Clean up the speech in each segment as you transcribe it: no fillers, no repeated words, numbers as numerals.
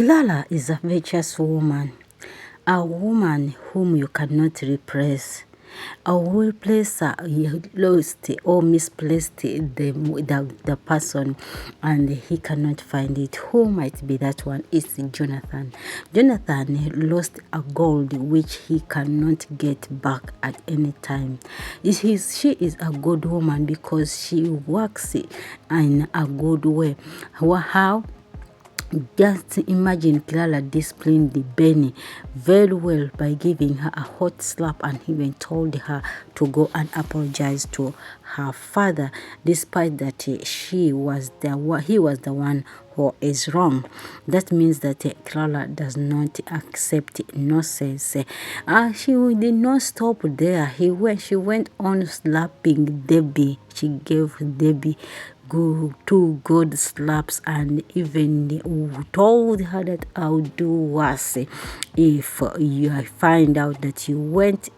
Clara is a virtuous woman, a woman whom you cannot replace. A replacer lost or misplaced the person and he cannot find it. Who might be that one? It's Jonathan. Jonathan lost a gold which he cannot get back at any time. She is a good woman because she works in a good way. How? Just imagine Clara disciplined the Benny very well by giving her a hot slap and even told her to go and apologize to her father, despite that he was the one who is wrong. That means that Clara does not accept nonsense. She did not stop there. She went on slapping Debbie. She gave Debbie two good slaps and even told her that I'll do worse if you find out that you went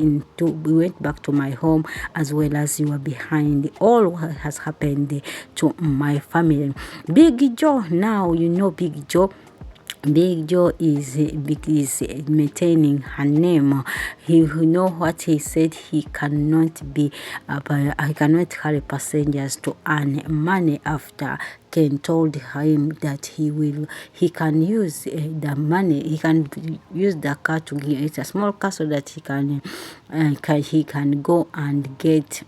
back to my home as well as you are behind all what has happened to my family. Big Joe, now you know Big Joe. Big Joe is maintaining her name. You know what he said. He cannot carry passengers to earn money after Ken told him that he can use the money. He can use the car to get it's a small car so that he can go and get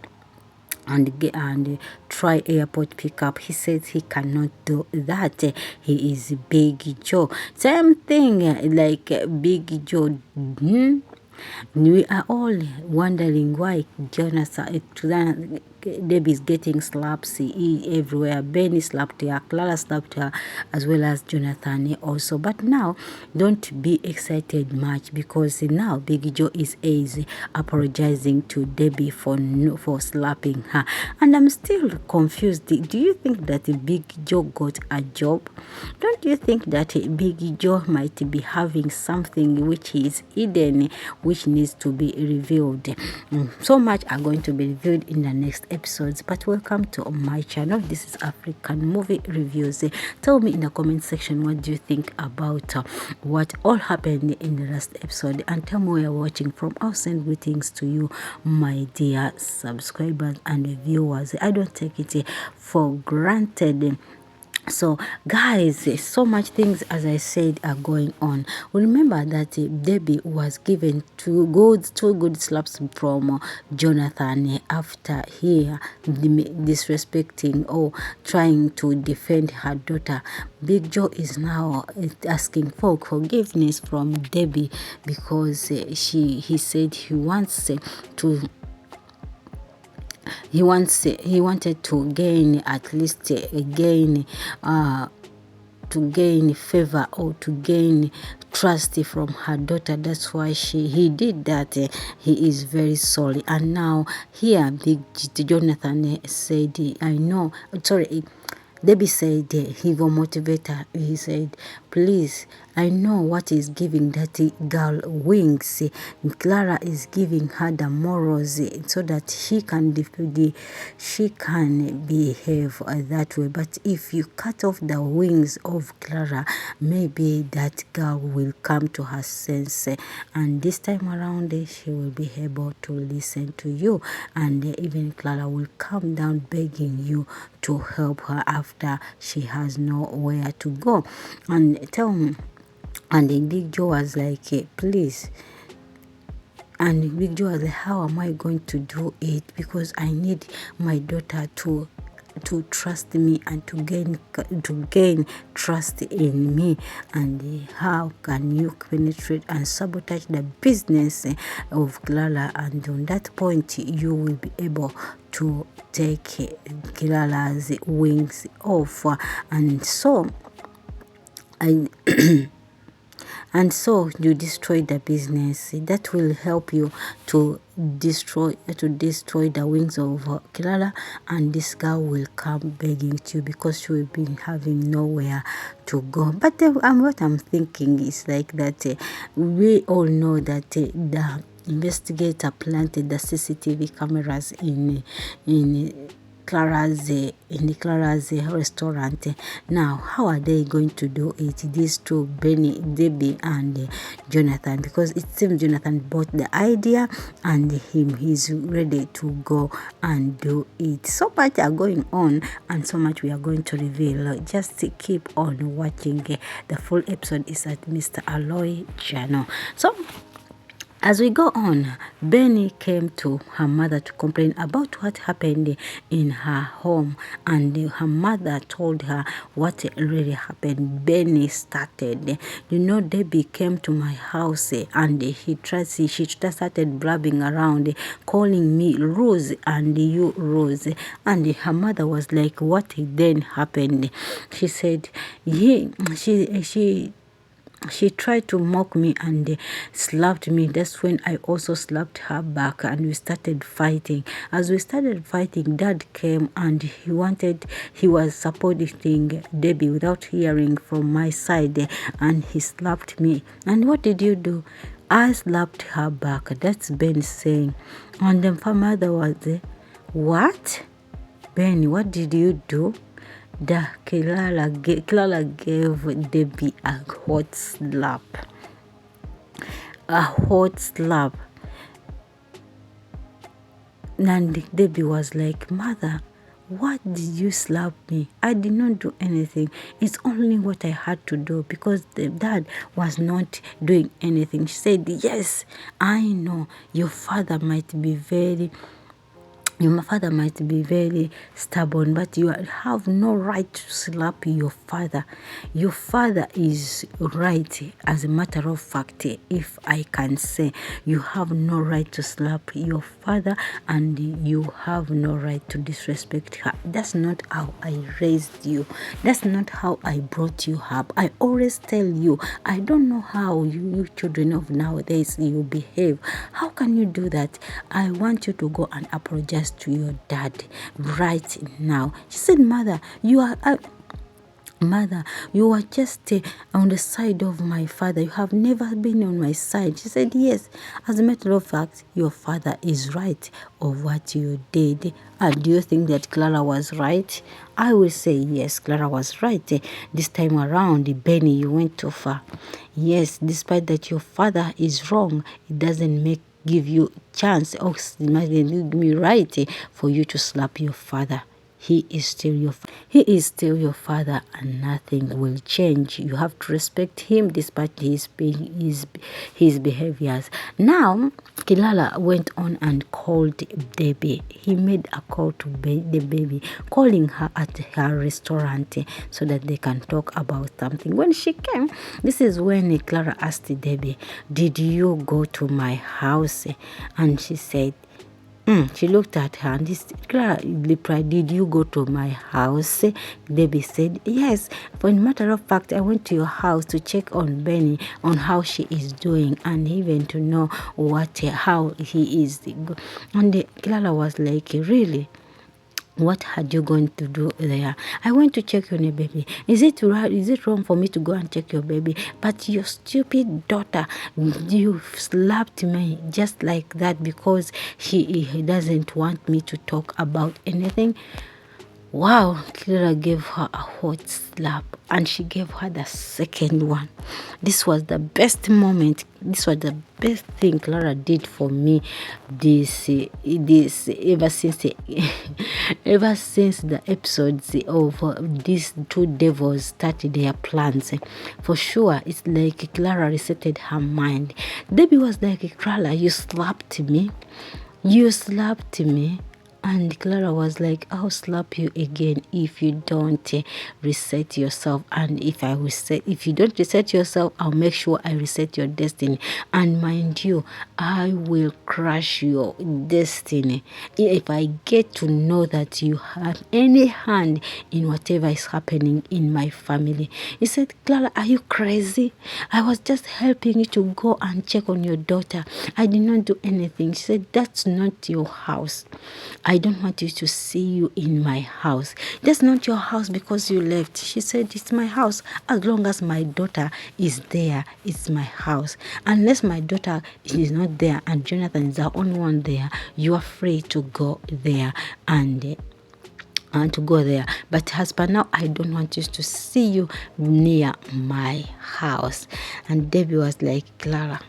and try airport pickup. He says he cannot do that. He is Big Joe. Same thing like Big Joe. We are all wondering why Debbie is getting slaps everywhere. Benny slapped her, Clara slapped her, as well as Jonathan also. But now, don't be excited much because now Big Joe is apologizing to Debbie for slapping her. And I'm still confused. Do you think that Big Joe got a job? Don't you think that Big Joe might be having something which is hidden, which needs to be revealed? So much are going to be revealed in the next episodes, but welcome to my channel. This is African movie reviews. Tell me in the comment section what do you think about what all happened in the last episode, and tell me where you're watching from. I'll send greetings to you, my dear subscribers and viewers. I don't take it for granted. So guys, so much things, as I said, are going on. Remember that Debbie was given two good slaps from Jonathan after he disrespecting or trying to defend her daughter. Big Joe is now asking for forgiveness from Debbie because he said he wanted to gain at least to gain favor or to gain trust from her daughter. That's why he did that. He is very sorry. And now here Big Jonathan said, Debbie said he will motivate her. He said, please, I know what is giving that girl wings. Clara is giving her the morals so that she can behave that way. But if you cut off the wings of Clara, maybe that girl will come to her sense. And this time around, she will be able to listen to you. And even Clara will come down begging you to help her after she has nowhere to go. And tell me. And then Big Joe was like, please. And Big Joe was like, how am I going to do it? Because I need my daughter to trust me and to gain trust in me. And how can you penetrate and sabotage the business of Clara? And on that point, you will be able to take Clara's wings off. And so and so you destroy the business. That will help you to destroy the wings of Clara, and this girl will come begging to you because she will be having nowhere to go. But what I'm thinking is like that we all know that the investigator planted the CCTV cameras in Clara's restaurant. Now, how are they going to do it? These two, Benny, Debbie, and Jonathan, because it seems Jonathan bought the idea and he's ready to go and do it. So much are going on and so much we are going to reveal. Just keep on watching. The full episode is at Mr. ALOY channel. So as we go on, Benny came to her mother to complain about what happened in her home, and her mother told her what really happened. Benny started, Debbie came to my house and she started blabbing around, calling me Rose and you Rose. And her mother was like, what then happened? She said, she tried to mock me and slapped me. That's when I also slapped her back and we started fighting. As we started fighting, Dad came and he was supporting Debbie without hearing from my side, and he slapped me. And what did you do? I slapped her back. That's Ben saying. And then her mother was what? Ben, what did you do? Clara gave Debbie a hot slap. And Debbie was like, Mother, what did you slap me? I did not do anything. It's only what I had to do because the dad was not doing anything. She said, yes, I know your father might be very stubborn, but you have no right to slap your father. Your father is right. As a matter of fact, if I can say, you have no right to slap your father and you have no right to disrespect her. That's not how I raised you. That's not how I brought you up. I always tell you, I don't know how you children of nowadays you behave. How can you do that? I want you to go and apologize to your dad right now. She said, Mother, you are just on the side of my father. You have never been on my side. She said, yes, as a matter of fact, your father is right of what you did. And do you think that Clara was right? I will say yes, Clara was right. This time around, Benny, you went too far. Yes, despite that your father is wrong, it doesn't give you chance or me right for you to slap your father. He is still your father and nothing will change. You have to respect him despite his behaviors. Now, Clara went on and called Debbie. He made a call to the baby, calling her at her restaurant so that they can talk about something. When she came, this is when Clara asked Debbie, did you go to my house? And she said, she looked at her and Clara replied, did you go to my house? Debbie said, yes. For a matter of fact, I went to your house to check on Benny, on how she is doing, and even to know how he is. And Clara was like, really? What had you going to do there? I went to check on your baby. Is it right? Is it wrong for me to go and check your baby? But your stupid daughter, you slapped me just like that because he doesn't want me to talk about anything. Wow, Clara gave her a hot slap and she gave her the second one. This was the best moment. This was the best thing Clara did for me ever since the episodes of these two devils started their plans. For sure, it's like Clara resetted her mind. Debbie was like, Clara, you slapped me. And Clara was like, I'll slap you again if you don't reset yourself. And if you don't reset yourself, I'll make sure I reset your destiny. And mind you, I will crush your destiny if I get to know that you have any hand in whatever is happening in my family. He said, Clara, are you crazy? I was just helping you to go and check on your daughter. I did not do anything. She said, that's not your house. I don't want you to see you in my house. That's not your house because you left. She said, it's my house. As long as my daughter is there, it's my house. Unless my daughter is not there and Jonathan is the only one there, you are free to go there and to go there. But as per now, I don't want you to see you near my house. And Debbie was like, Clara,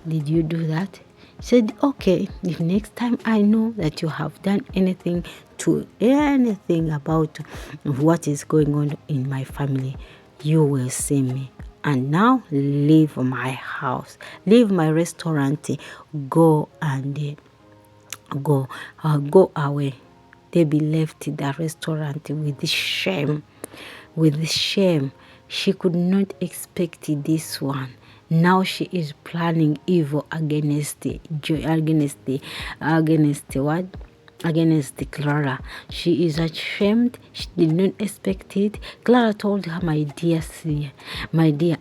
did you do that? She said, okay, if next time I know that you have done anything about what is going on in my family, you will see me. And now leave my house, leave my restaurant, go away. Debbie left the restaurant with shame. With shame. She could not expect this one. Now she is planning evil against what? Against Clara. She is ashamed. She did not expect it. Clara told her, my dear,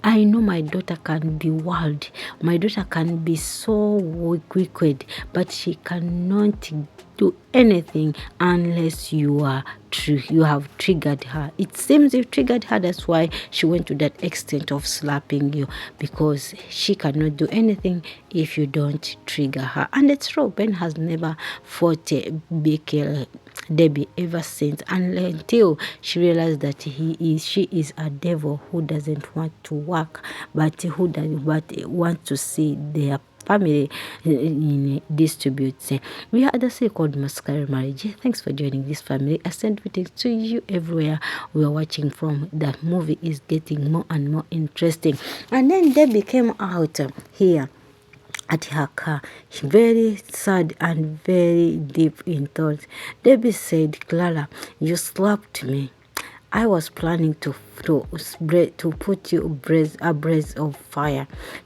I know my daughter can be wild. My daughter can be so wicked, but she cannot do anything unless you have triggered her. It seems you triggered her. That's why she went to that extent of slapping you, because she cannot do anything if you don't trigger her. And it's true. Ben has never fought Debbie ever since, until she realized that she is a devil who doesn't want to work, but wants to see their family in disputes. We are at the serie called Mascara Marriage. Thanks for joining this family. I send greetings to you everywhere we are watching from. The movie is getting more and more interesting. And then Debbie came out here at her car, very sad and very deep in thought. Debbie said, Clara, you slapped me. I was planning to put you abreast of fire,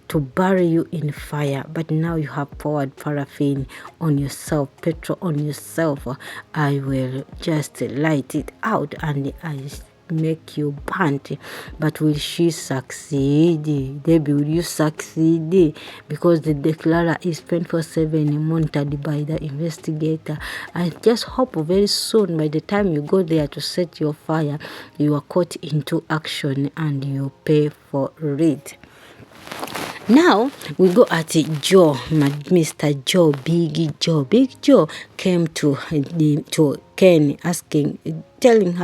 to bury you in fire, but now you have poured paraffin on yourself, petrol on yourself. I will just light it out and I make you burnt. But will she succeed? Debbie, will you succeed? Because the Clara is 24/7 monitored by the investigator. I just hope very soon, by the time you go there to set your fire, you are caught into action and you pay for it. Now we go at Joe, Mr. Joe, Big Joe. Big Joe came to Ken, telling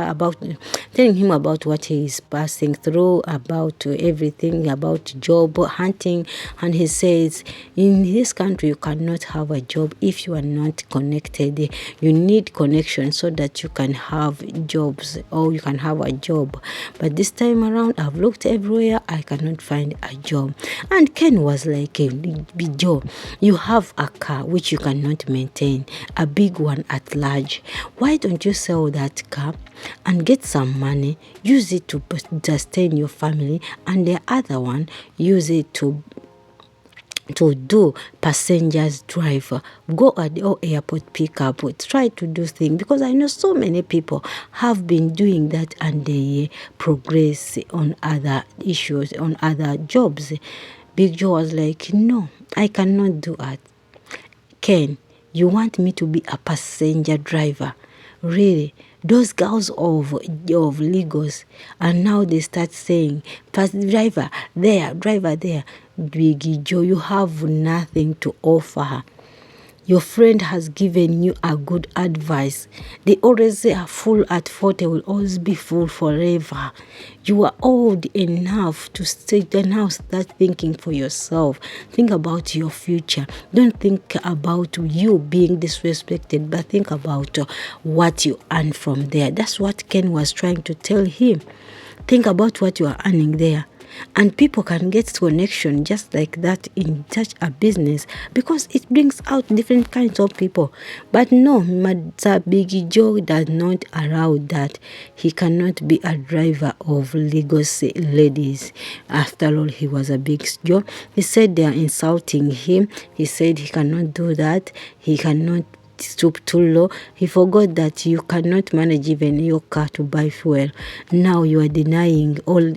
him about what he is passing through, about everything, about job hunting. And he says, in this country, you cannot have a job if you are not connected. You need connection so that you can have jobs, or you can have a job. But this time around, I've looked everywhere, I cannot find a job. And Ken was like, Big Joe, you have a car which you cannot maintain, a big one at large. Why don't you sell that car and get some money, use it to sustain your family, and the other one, use it to do passengers drive, go at the airport pickup, try to do things, because I know so many people have been doing that and they progress on other issues, on other jobs. Big Joe was like, no, I cannot do that. Ken, you want me to be a passenger driver? Really? Those girls of Lagos, and now they start saying, driver there. Big Joe, you have nothing to offer her. Your friend has given you a good advice. They always say a fool at 40 will always be fool forever. You are old enough to now start thinking for yourself. Think about your future. Don't think about you being disrespected, but think about what you earn from there. That's what Ken was trying to tell him. Think about what you are earning there. And people can get connection just like that in such a business, because it brings out different kinds of people. But no, Mr. Big Joe does not allow that. He cannot be a driver of Lagos ladies. After all, he was a Big Joe. He said they are insulting him. He said he cannot do that. He cannot stoop too low. He forgot that you cannot manage even your car to buy fuel. Now you are denying all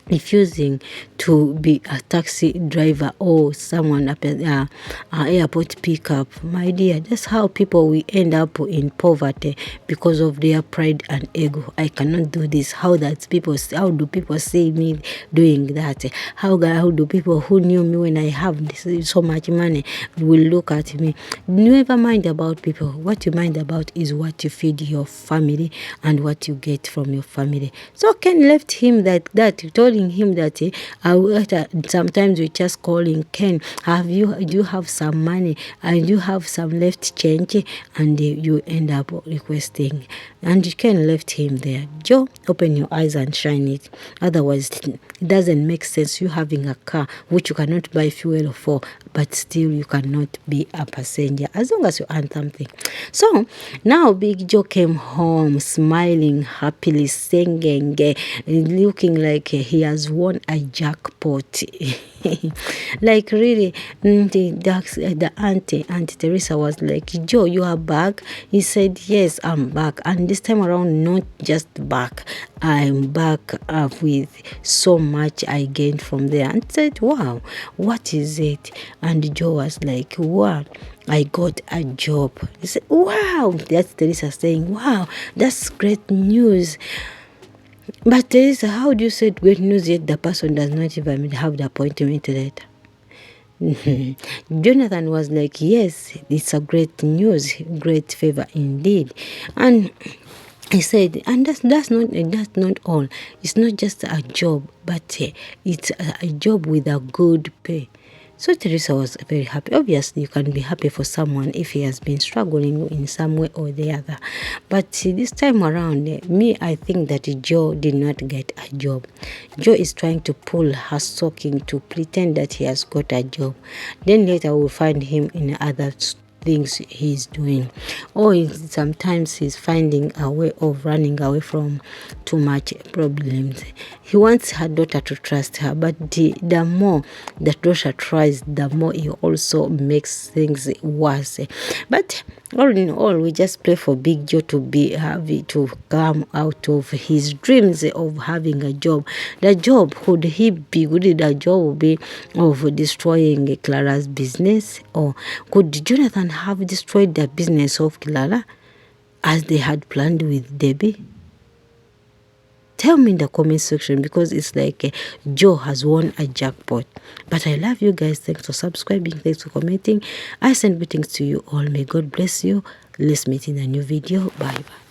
refusing to be a taxi driver or someone up at airport pickup. My dear, that's how people will end up in poverty because of their pride and ego. I cannot do this. How do people see me doing that? How do people who knew me when I have so much money will look at me? Never mind about people. What you mind about is what you feed your family and what you get from your family. So Ken left him that told him that sometimes we just calling Ken, do you have some money and you have some left change, and you end up requesting, and Ken left him there. Joe, open your eyes and shine it, otherwise it doesn't make sense you having a car which you cannot buy fuel for, but still you cannot be a passenger as long as you earn something. So now Big Joe came home smiling happily, singing, looking like he has won a jackpot. Like really, the Auntie Teresa was like, Joe, you are back? He said, yes, I'm back, and this time around not just back, I'm back with so much I gained from there. And said, wow, what is it? And Joe was like, wow, I got a job. He said, wow. That's Teresa saying, wow, that's great news. But Teresa, how do you say great news yet the person does not even have the appointment letter? Jonathan was like, yes, it's a great news, great favor indeed. And he said, and that's not all. It's not just a job, but it's a job with a good pay. So Teresa was very happy. Obviously, you can be happy for someone if he has been struggling in some way or the other. But this time around, I think that Joe did not get a job. Joe is trying to pull her stocking to pretend that he has got a job. Then later we'll find him in other things he's doing, or sometimes he's finding a way of running away from too much problems. He wants her daughter to trust her, but the more the daughter tries, the more he also makes things worse. But all in all, we just pray for Big Joe to be happy, to come out of his dreams of having a job. The job, would the job be of destroying Clara's business, or could Jonathan have destroyed the business of Clara as they had planned with Debbie? Tell me in the comment section, because it's like Joe has won a jackpot. But I love you guys. Thanks for subscribing. Thanks for commenting. I send greetings to you all. May God bless you. Let's meet in a new video. Bye bye.